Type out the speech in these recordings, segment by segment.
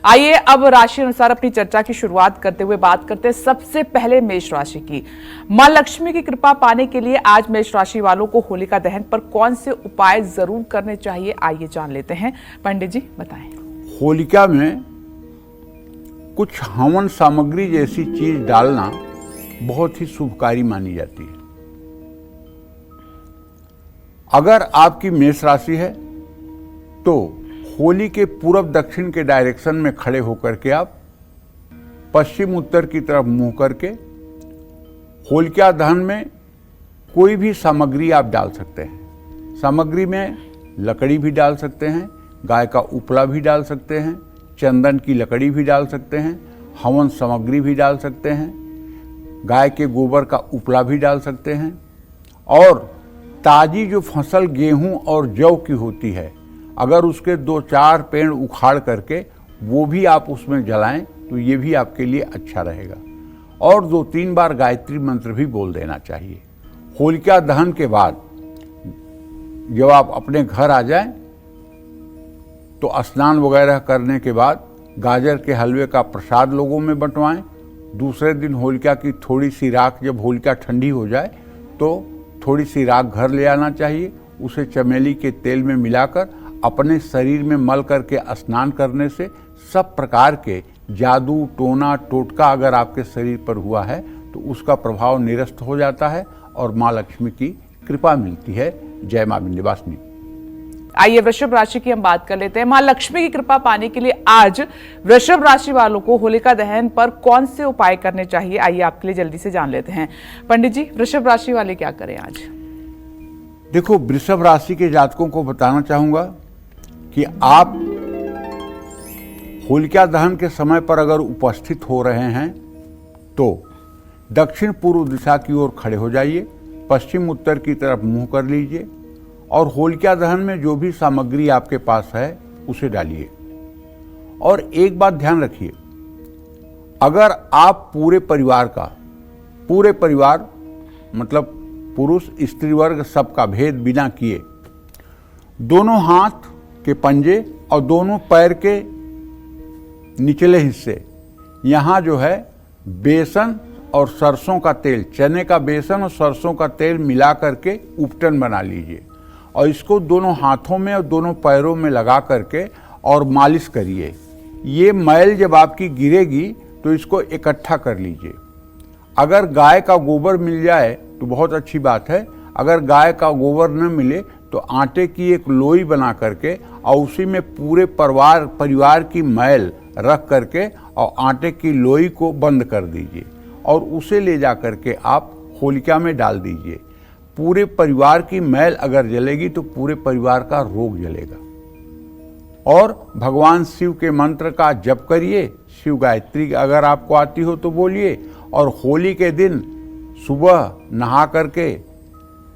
आइए अब राशि अनुसार अपनी चर्चा की शुरुआत करते हुए बात करते हैं सबसे पहले मेष राशि की। मां लक्ष्मी की कृपा पाने के लिए आज मेष राशि वालों को होलिका दहन पर कौन से उपाय जरूर करने चाहिए, आइए जान लेते हैं। पंडित जी बताएं। होलिका में कुछ हवन सामग्री जैसी चीज डालना बहुत ही शुभकारी मानी जाती है। अगर आपकी मेष राशि है तो होली के पूर्व दक्षिण के डायरेक्शन में खड़े होकर के आप पश्चिम उत्तर की तरफ मुंह करके होलिका दहन में कोई भी सामग्री आप डाल सकते हैं। सामग्री में लकड़ी भी डाल सकते हैं, गाय का उपला भी डाल सकते हैं, चंदन की लकड़ी भी डाल सकते हैं, हवन सामग्री भी डाल सकते हैं, गाय के गोबर का उपला भी डाल सकते हैं और ताजी जो फसल गेहूं और जौ की होती है, अगर उसके 2-4 पेड़ उखाड़ करके वो भी आप उसमें जलाएं तो ये भी आपके लिए अच्छा रहेगा। और 2-3 बार गायत्री मंत्र भी बोल देना चाहिए। होलिका दहन के बाद जब आप अपने घर आ जाएं तो स्नान वगैरह करने के बाद गाजर के हलवे का प्रसाद लोगों में बंटवाएं। दूसरे दिन होलिका की थोड़ी सी राख, जब होलिका ठंडी हो जाए तो थोड़ी सी राख घर ले आना चाहिए। उसे चमेली के तेल में मिलाकर अपने शरीर में मल करके स्नान करने से सब प्रकार के जादू टोना टोटका अगर आपके शरीर पर हुआ है तो उसका प्रभाव निरस्त हो जाता है और माँ लक्ष्मी की कृपा मिलती है। जय माँ विंध्यवासिनी। आइए वृषभ राशि की हम बात कर लेते हैं। मां लक्ष्मी की कृपा पाने के लिए आज वृषभ राशि वालों को होलिका दहन पर कौन से उपाय करने चाहिए, आइए आपके लिए जल्दी से जान लेते हैं। पंडित जी वृषभ राशि वाले क्या करें आज? देखो, वृषभ राशि के जातकों को बताना चाहूंगा कि आप होलिका दहन के समय पर अगर उपस्थित हो रहे हैं तो दक्षिण पूर्व दिशा की ओर खड़े हो जाइए, पश्चिम उत्तर की तरफ मुंह कर लीजिए और होलिका दहन में जो भी सामग्री आपके पास है उसे डालिए। और एक बात ध्यान रखिए, अगर आप पूरे परिवार मतलब पुरुष स्त्री वर्ग सबका भेद बिना किए दोनों हाथ के पंजे और दोनों पैर के निचले हिस्से यहाँ जो है बेसन और सरसों का तेल, चने का बेसन और सरसों का तेल मिला करके उपटन बना लीजिए और इसको दोनों हाथों में और दोनों पैरों में लगा करके और मालिश करिए। ये मैल जब आपकी गिरेगी तो इसको इकट्ठा कर लीजिए। अगर गाय का गोबर मिल जाए तो बहुत अच्छी बात है, अगर गाय का गोबर न मिले तो आटे की एक लोई बना करके और उसी में पूरे परिवार की मैल रख करके और आटे की लोई को बंद कर दीजिए और उसे ले जा करके आप होलिका में डाल दीजिए। पूरे परिवार की मैल अगर जलेगी तो पूरे परिवार का रोग जलेगा। और भगवान शिव के मंत्र का जप करिए, शिव गायत्री अगर आपको आती हो तो बोलिए। और होली के दिन सुबह नहा करके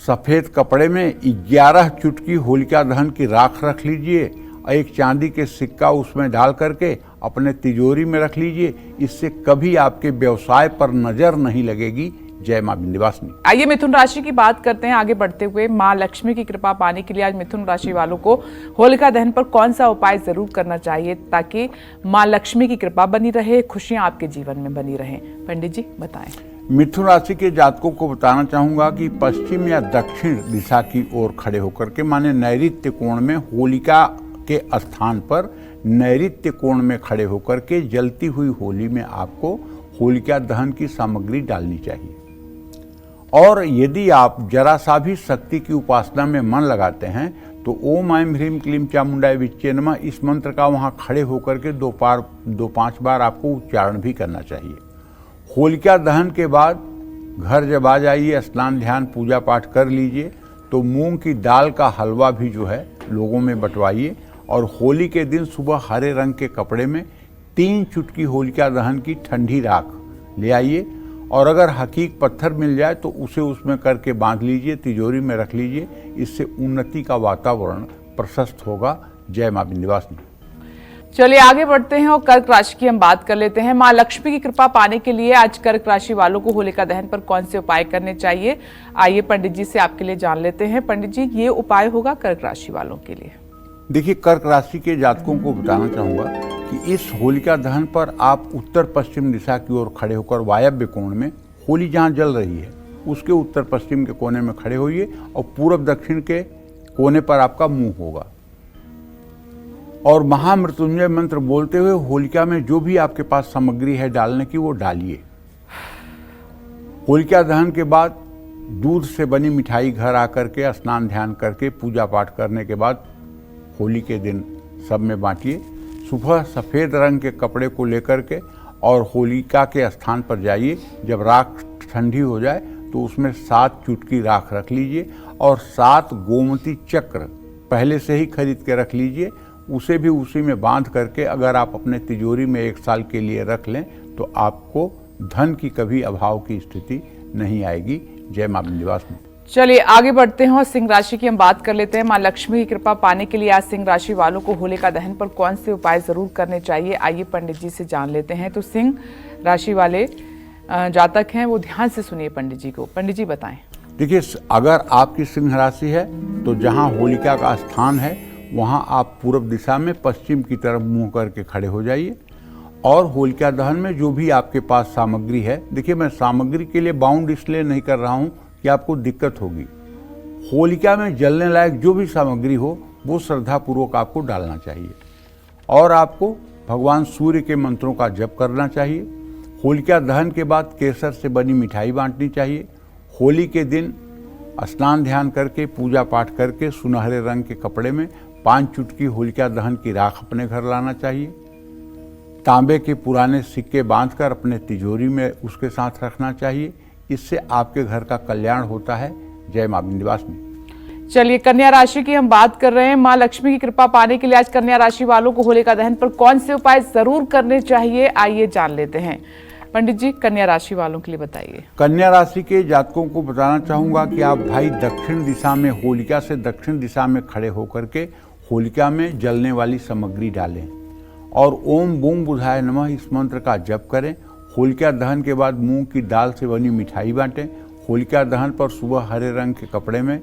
सफ़ेद कपड़े में 11 चुटकी होलिका दहन की राख रख लीजिए और एक चांदी के सिक्का उसमें डाल करके अपने तिजोरी में रख लीजिए। इससे कभी आपके व्यवसाय पर नजर नहीं लगेगी। जय मां विंध्यवासिनी। आइए मिथुन राशि की बात करते हैं आगे बढ़ते हुए। मां लक्ष्मी की कृपा पाने के लिए आज मिथुन राशि वालों को होलिका दहन पर कौन सा उपाय जरूर करना चाहिए ताकि मां लक्ष्मी की कृपा बनी रहे, खुशियां आपके जीवन में बनी रहें? पंडित जी बताएं। मिथुन राशि के जातकों को बताना चाहूंगा कि पश्चिम या दक्षिण दिशा की ओर खड़े होकर के, माने नैऋत्य कोण में, होलिका के स्थान पर नैऋत्य कोण में खड़े होकर के जलती हुई होली में आपको होलिका दहन की सामग्री डालनी चाहिए। और यदि आप जरा सा भी शक्ति की उपासना में मन लगाते हैं तो ओम ऐं ह्रीं क्लीं चामुंडाय विच्चे नमः इस मंत्र का वहाँ खड़े होकर के 2-5 बार आपको उच्चारण भी करना चाहिए। होलिका दहन के बाद घर जब आ जाइए, स्नान ध्यान पूजा पाठ कर लीजिए तो मूंग की दाल का हलवा भी जो है लोगों में बंटवाइए। और होली के दिन सुबह हरे रंग के कपड़े में 3 चुटकी होलिका दहन की ठंडी राख ले आइए और अगर हकीक पत्थर मिल जाए तो उसे उसमें करके बांध लीजिए, तिजोरी में रख लीजिए। इससे उन्नति का वातावरण प्रशस्त होगा। जय मां विंध्यवासिनी। चलिए आगे बढ़ते हैं और कर्क राशि की हम बात कर लेते हैं। मां लक्ष्मी की कृपा पाने के लिए आज कर्क राशि वालों को होलिका दहन पर कौन से उपाय करने चाहिए, आइए पंडित जी से आपके लिए जान लेते हैं। पंडित जी ये उपाय होगा कर्क राशि वालों के लिए? देखिए, कर्क राशि के जातकों को बताना चाहूँगा कि इस होलिका दहन पर आप उत्तर पश्चिम दिशा की ओर खड़े होकर वायव्य कोण में, होली जहाँ जल रही है उसके उत्तर पश्चिम के कोने में खड़े होइए और पूर्व दक्षिण के कोने पर आपका मुंह होगा और महामृत्युंजय मंत्र बोलते हुए होलिका में जो भी आपके पास सामग्री है डालने की वो डालिए। होलिका दहन के बाद दूध से बनी मिठाई घर आकर के स्नान ध्यान करके पूजा पाठ करने के बाद होली के दिन सब में बांटिए। सुबह सफ़ेद रंग के कपड़े को लेकर के और होलिका के स्थान पर जाइए। जब राख ठंडी हो जाए तो उसमें 7 चुटकी राख रख लीजिए और 7 गोमती चक्र पहले से ही खरीद के रख लीजिए। उसे भी उसी में बांध करके अगर आप अपने तिजोरी में 1 साल के लिए रख लें तो आपको धन की कभी अभाव की स्थिति नहीं आएगी। जय मां विंध्यवासिनी। चलिए आगे बढ़ते हैं और सिंह राशि की हम बात कर लेते हैं। मां लक्ष्मी की कृपा पाने के लिए आज सिंह राशि वालों को होलिका दहन पर कौन से उपाय जरूर करने चाहिए, आइए पंडित जी से जान लेते हैं। तो सिंह राशि वाले जातक हैं वो ध्यान से सुनिए पंडित जी को। पंडित जी बताएं। देखिए, अगर आपकी सिंह राशि है तो जहां होलिका का स्थान है वहां आप पूर्व दिशा में पश्चिम की तरफ मुंह करके खड़े हो जाइए और होलिका दहन में जो भी आपके पास सामग्री है, देखिए मैं सामग्री के लिए बाउंड इसलिए नहीं कर रहा हूँ कि आपको दिक्कत होगी। होलिका में जलने लायक जो भी सामग्री हो वो श्रद्धापूर्वक आपको डालना चाहिए और आपको भगवान सूर्य के मंत्रों का जप करना चाहिए। होलिका दहन के बाद केसर से बनी मिठाई बांटनी चाहिए। होली के दिन स्नान ध्यान करके पूजा पाठ करके सुनहरे रंग के कपड़े में 5 चुटकी होलिका दहन की राख अपने घर लाना चाहिए। तांबे के पुराने सिक्के बांधकर अपने तिजोरी में उसके साथ रखना चाहिए। इससे आपके घर का कल्याण होता है। जय मां विंध्यवासिनी। चलिए कन्या राशि की हम बात कर रहे हैं। मां लक्ष्मी की कृपा पाने के लिए आज कन्या राशि वालों को होलिका दहन पर कौन से उपाय जरूर करने चाहिए, आइए जान लेते हैं। पंडित जी कन्या राशि वालों के लिए बताइए। कन्या राशि के जातकों को बताना चाहूंगा कि आप भाई दक्षिण दिशा में, होलिका से दक्षिण दिशा में खड़े होकर के होलिका में जलने वाली सामग्री डालें और ओम बूम बुधाय नमः इस मंत्र का जप करें। होलिका दहन के बाद मूंग की दाल से बनी मिठाई बांटें। होलिका दहन पर सुबह हरे रंग के कपड़े में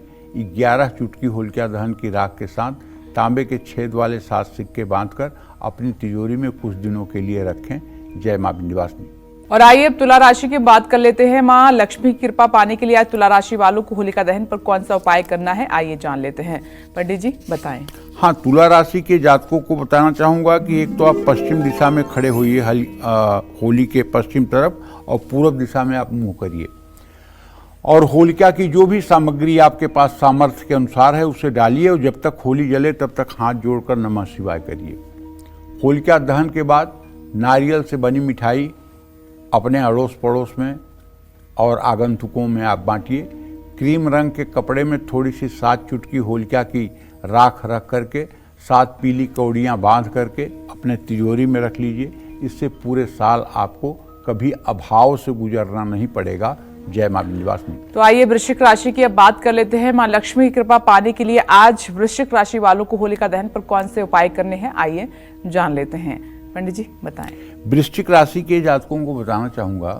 11 चुटकी होलिका दहन की राख के साथ तांबे के छेद वाले 7 सिक्के बांधकर अपनी तिजोरी में कुछ दिनों के लिए रखें। जय मां विंध्यवासिनी। और आइए अब तुला राशि की बात कर लेते हैं। मां लक्ष्मी की कृपा पाने के लिए आज तुला राशि वालों को होलिका दहन पर कौन सा उपाय करना है, आइए जान लेते हैं। पंडित जी बताएं। हाँ, तुला राशि के जातकों को बताना चाहूंगा कि एक तो आप पश्चिम दिशा में खड़े होइए होली के पश्चिम तरफ और पूर्व दिशा में आप मुंह करिए और होलिका की जो भी सामग्री आपके पास सामर्थ्य के अनुसार है उसे डालिए और जब तक होली जले तब तक हाथ जोड़कर नमः शिवाय करिए। होलिका दहन के बाद नारियल से बनी मिठाई अपने अड़ोस पड़ोस में और आगंतुकों में आप बांटिए। क्रीम रंग के कपड़े में थोड़ी सी 7 चुटकी होलिका की राख रख करके 7 पीली कौड़ियाँ बांध करके अपने तिजोरी में रख लीजिए। इससे पूरे साल आपको कभी अभाव से गुजरना नहीं पड़ेगा। जय मां विंध्यवासिनी। तो आइए वृश्चिक राशि की अब बात कर लेते हैं। मां लक्ष्मी की कृपा पाने के लिए आज वृश्चिक राशि वालों को होलिका दहन पर कौन से उपाय करने हैं, आइए जान लेते हैं। पंडित जी बताएं। वृश्चिक राशि के जातकों को बताना चाहूंगा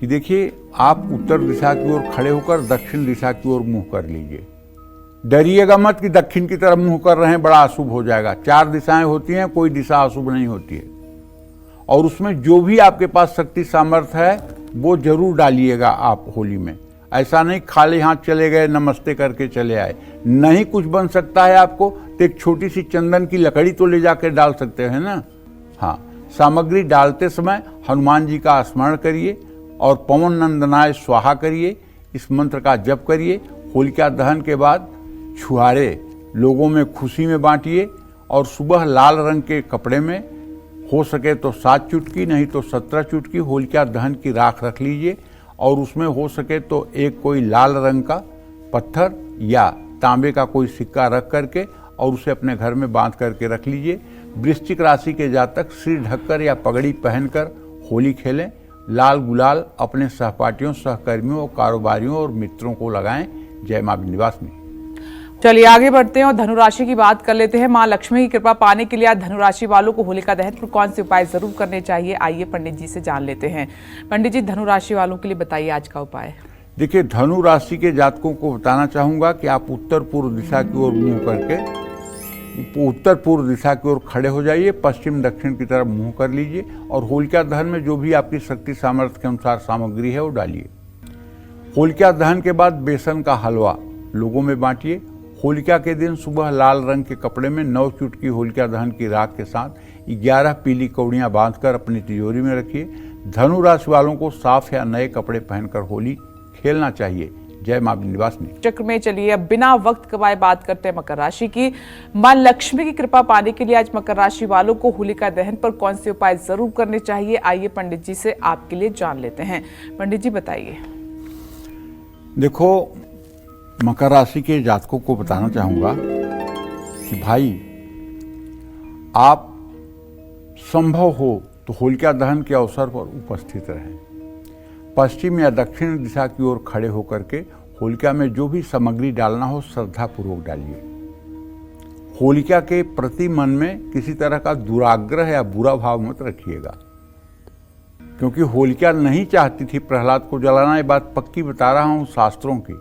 कि देखिए, आप उत्तर दिशा की ओर खड़े होकर दक्षिण दिशा की ओर मुंह कर लीजिए। डरिएगा मत कि दक्षिण की तरफ मुंह कर रहे हैं बड़ा अशुभ हो जाएगा। 4 दिशाएं होती हैं, कोई दिशा अशुभ नहीं होती है और उसमें जो भी आपके पास शक्ति सामर्थ्य है वो जरूर डालिएगा आप होली में। ऐसा नहीं खाली हाथ चले गए नमस्ते करके चले आए। नहीं कुछ बन सकता है आपको तो एक छोटी सी चंदन की लकड़ी तो ले जाकर डाल सकते हैं ना। हाँ, सामग्री डालते समय हनुमान जी का स्मरण करिए और पवन नंदनाय स्वाहा करिए, इस मंत्र का जप करिए। होलिका दहन के बाद छुहारे लोगों में खुशी में बांटिए और सुबह लाल रंग के कपड़े में हो सके तो 7 चुटकी नहीं तो 17 चुटकी होलिका दहन की राख रख लीजिए और उसमें हो सके तो एक कोई लाल रंग का पत्थर या तांबे का कोई सिक्का रख करके और उसे अपने घर में बांध करके रख लीजिए। वृश्चिक राशि के जातक सिर ढककर या पगड़ी पहनकर होली खेलें। लाल गुलाल अपने सहपाठियों, सहकर्मियों, कारोबारियों और मित्रों को लगाएं। जय मां विंध्यवासिनी। चलिए आगे बढ़ते हैं और धनुराशि की बात कर लेते हैं। मां लक्ष्मी की कृपा पाने के लिए आज धनुराशि वालों को होलिका दहन पर कौन से उपाय जरूर करने चाहिए, आइए पंडित जी से जान लेते हैं। पंडित जी धनुराशि वालों के लिए बताइए आज का उपाय। देखिए, धनु राशि के जातकों को बताना चाहूंगा कि आप उत्तर पूर्व दिशा की ओर मुंह करके उत्तर पूर्व दिशा की ओर खड़े हो जाइए, पश्चिम दक्षिण की तरफ मुंह कर लीजिए और होलिका दहन में जो भी आपकी शक्ति सामर्थ्य के अनुसार सामग्री है वो डालिए। होलिका दहन के बाद बेसन का हलवा लोगों में बांटिए। होलिका के दिन सुबह लाल रंग के कपड़े में 9 चुटकी होलिका दहन की राख के साथ 11 पीली कौड़ियां बांधकर अपनी तिजोरी में रखिए। धनु राशि वालों को साफ या नए कपड़े पहनकर होली खेलना चाहिए। जय मां विंध्यवासिनी। चक्र में चलिए अब बिना वक्त गवाए बात करते हैं मकर राशि की। मां लक्ष्मी की कृपा पाने के लिए आज मकर राशि वालों को होलिका दहन पर कौन से उपाय जरूर करने चाहिए, आइए पंडित जी से आपके लिए जान लेते हैं। पंडित जी बताइए। देखो, मकर राशि के जातकों को बताना चाहूंगा कि भाई, आप संभव हो तो होलिका दहन के अवसर पर उपस्थित रहें। पश्चिम या दक्षिण दिशा की ओर खड़े होकर के होलिका में जो भी सामग्री डालना हो श्रद्धापूर्वक डालिए। होलिका के प्रति मन में किसी तरह का दुराग्रह या बुरा भाव मत रखिएगा, क्योंकि होलिका नहीं चाहती थी प्रहलाद को जलाना। ये बात पक्की बता रहा हूँ शास्त्रों की।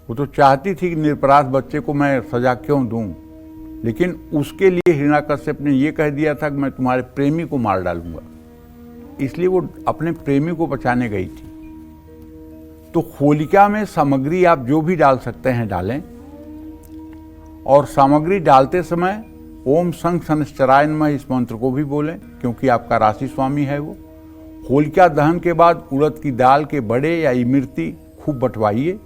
वो तो चाहती थी कि निरपराध बच्चे को मैं सजा क्यों दूं, लेकिन उसके लिए हिरण्याकश्यप ने ये कह दिया था कि मैं तुम्हारे प्रेमी को मार डालूंगा, इसलिए वो अपने प्रेमी को बचाने गई थी। तो होलिका में सामग्री आप जो भी डाल सकते हैं डालें, और सामग्री डालते समय ओम संग शनिश्चराय नमः इस मंत्र को भी बोलें, क्योंकि आपका राशि स्वामी है वो। होलिका दहन के बाद उड़द की दाल के बड़े या इमरती खूब बंटवाइए।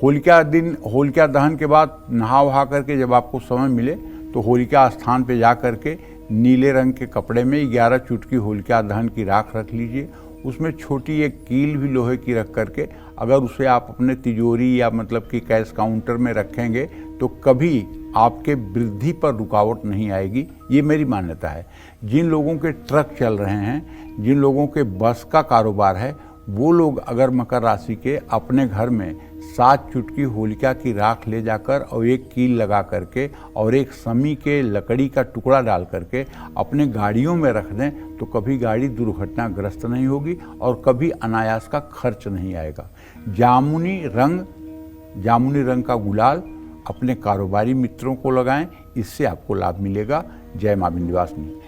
होलिका दहन के बाद नहा वहा करके जब आपको समय मिले तो होलिका स्थान पे जा करके नीले रंग के कपड़े में 11 चुटकी होलिका दहन की राख रख लीजिए। उसमें छोटी एक कील भी लोहे की रख करके अगर उसे आप अपने तिजोरी या मतलब कि कैश काउंटर में रखेंगे तो कभी आपके वृद्धि पर रुकावट नहीं आएगी। ये मेरी मान्यता है। जिन लोगों के ट्रक चल रहे हैं, जिन लोगों के बस का कारोबार है, वो लोग अगर मकर राशि के अपने घर में 7 चुटकी होलिका की राख ले जाकर और एक कील लगा करके और एक समी के लकड़ी का टुकड़ा डाल करके अपने गाड़ियों में रख दें तो कभी गाड़ी दुर्घटनाग्रस्त नहीं होगी और कभी अनायास का खर्च नहीं आएगा। जामुनी रंग का गुलाल अपने कारोबारी मित्रों को लगाएं, इससे आपको लाभ मिलेगा। जय मां विंध्यवासिनी।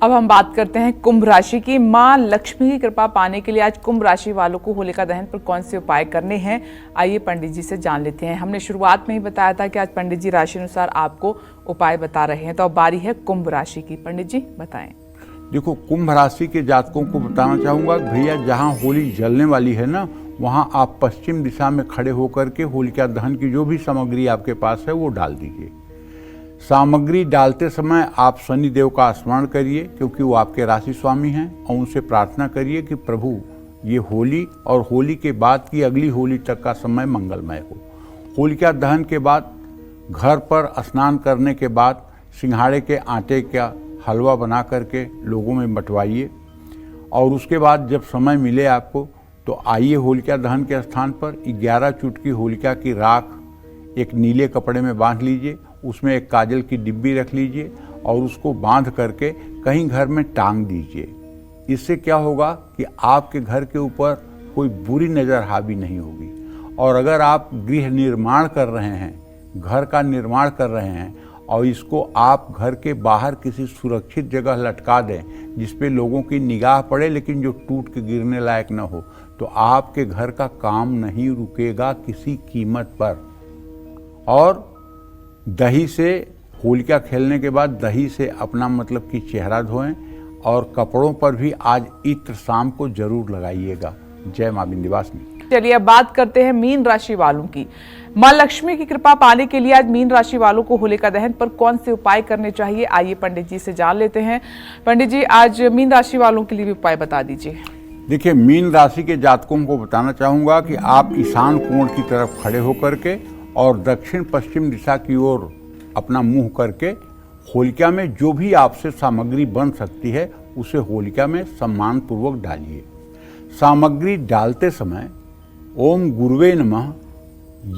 अब हम बात करते हैं कुंभ राशि की। मां लक्ष्मी की कृपा पाने के लिए आज कुंभ राशि वालों को होलिका दहन पर कौन से उपाय करने हैं, आइए पंडित जी से जान लेते हैं। हमने शुरुआत में ही बताया था कि आज पंडित जी राशि अनुसार आपको उपाय बता रहे हैं, तो अब बारी है कुंभ राशि की। पंडित जी बताएं। देखो, कुंभ राशि के जातकों को बताना चाहूंगा भैया, जहाँ होली जलने वाली है ना, वहाँ आप पश्चिम दिशा में खड़े होकर के होलिका दहन की जो भी सामग्री आपके पास है वो डाल दीजिए। सामग्री डालते समय आप शनि देव का स्मरण करिए, क्योंकि वो आपके राशि स्वामी हैं, और उनसे प्रार्थना करिए कि प्रभु ये होली और होली के बाद की अगली होली तक का समय मंगलमय हो। होलिका दहन के बाद घर पर स्नान करने के बाद सिंघाड़े के आटे का हलवा बना करके लोगों में बंटवाइए, और उसके बाद जब समय मिले आपको तो आइए होलिका दहन के स्थान पर 11 चुटकी होलिका की राख एक नीले कपड़े में बांध लीजिए। उसमें एक काजल की डिब्बी रख लीजिए और उसको बांध करके कहीं घर में टांग दीजिए। इससे क्या होगा कि आपके घर के ऊपर कोई बुरी नज़र हावी नहीं होगी। और अगर आप गृह निर्माण कर रहे हैं, घर का निर्माण कर रहे हैं और इसको आप घर के बाहर किसी सुरक्षित जगह लटका दें जिस पे लोगों की निगाह पड़े लेकिन जो टूट के गिरने लायक न हो, तो आपके घर का काम नहीं रुकेगा किसी कीमत पर। और दही से होलिका खेलने के बाद दही से अपना मतलब कि चेहरा धोएं, और कपड़ों पर भी आज इत्र शाम को जरूर लगाइएगा। जय मां विंध्यवासिनी। चलिए अब बात करते हैं मीन राशि वालों की। मां लक्ष्मी की कृपा पाने के लिए आज मीन राशि वालों को होलिका दहन पर कौन से उपाय करने चाहिए, आइए पंडित जी से जान लेते हैं। पंडित जी आज मीन राशि वालों के लिए भी उपाय बता दीजिए। देखिए, मीन राशि के जातकों को बताना चाहूंगा कि आप ईशान कोण की तरफ खड़े होकर के और दक्षिण पश्चिम दिशा की ओर अपना मुंह करके होलिका में जो भी आपसे सामग्री बन सकती है उसे होलिका में सम्मान पूर्वक डालिए। सामग्री डालते समय ओम गुरुवे नमः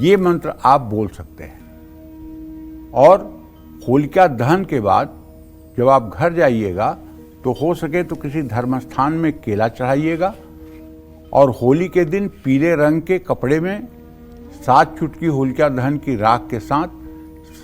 ये मंत्र आप बोल सकते हैं। और होलिका दहन के बाद जब आप घर जाइएगा तो हो सके तो किसी धर्मस्थान में केला चढ़ाइएगा, और होली के दिन पीले रंग के कपड़े में 7 चुटकी होलिका दहन की राख के साथ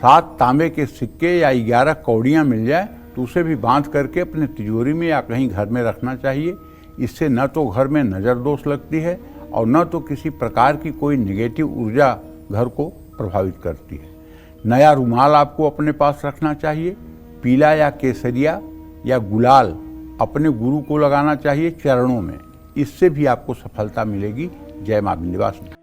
7 तांबे के सिक्के या 11 कौड़ियाँ मिल जाए तो उसे भी बांध करके अपने तिजोरी में या कहीं घर में रखना चाहिए। इससे न तो घर में नज़र दोष लगती है और न तो किसी प्रकार की कोई नेगेटिव ऊर्जा घर को प्रभावित करती है। नया रुमाल आपको अपने पास रखना चाहिए। पीला या केसरिया या गुलाल अपने गुरु को लगाना चाहिए चरणों में। इससे भी आपको सफलता मिलेगी। जय मां विंध्यवासिनी।